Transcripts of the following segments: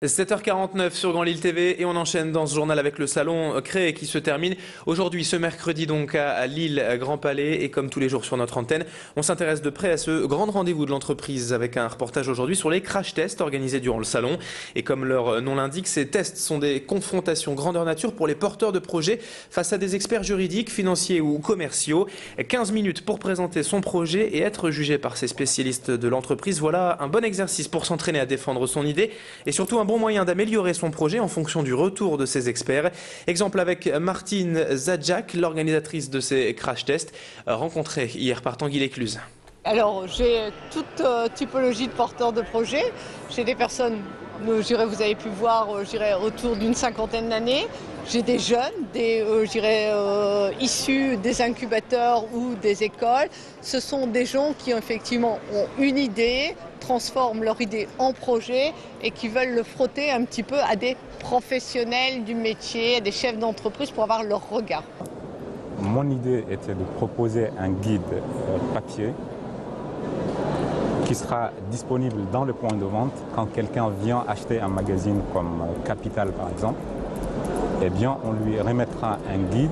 7h49 sur Grand Lille TV et on enchaîne dans ce journal avec le salon Créé qui se termine aujourd'hui ce mercredi donc à Lille Grand Palais et comme tous les jours sur notre antenne, on s'intéresse de près à ce grand rendez-vous de l'entreprise avec un reportage aujourd'hui sur les crash tests organisés durant le salon et comme leur nom l'indique, ces tests sont des confrontations grandeur nature pour les porteurs de projets face à des experts juridiques, financiers ou commerciaux. 15 minutes pour présenter son projet et être jugé par ces spécialistes de l'entreprise, voilà un bon exercice pour s'entraîner à défendre son idée et surtout un bon moyen d'améliorer son projet en fonction du retour de ses experts. Exemple avec Martine Zadjak, l'organisatrice de ces crash tests, rencontrée hier par Tanguy Lécluse. Alors j'ai toute typologie de porteurs de projets. J'ai des personnes, vous avez pu voir, autour d'une cinquantaine d'années. J'ai des jeunes, issus des incubateurs ou des écoles. Ce sont des gens qui effectivement ont une idée, transforment leur idée en projet et qui veulent le frotter un petit peu à des professionnels du métier, à des chefs d'entreprise pour avoir leur regard. Mon idée était de proposer un guide papier qui sera disponible dans le point de vente quand quelqu'un vient acheter un magazine comme Capital par exemple. Eh bien, on lui remettra un guide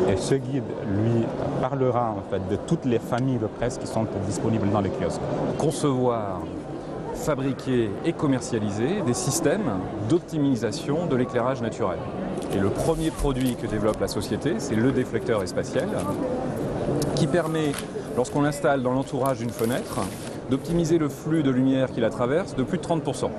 et ce guide lui parlera en fait de toutes les familles de presse qui sont disponibles dans les kiosques. Concevoir, fabriquer et commercialiser des systèmes d'optimisation de l'éclairage naturel. Et le premier produit que développe la société, c'est le déflecteur espatiel qui permet, lorsqu'on l'installe dans l'entourage d'une fenêtre, d'optimiser le flux de lumière qui la traverse de plus de 30%.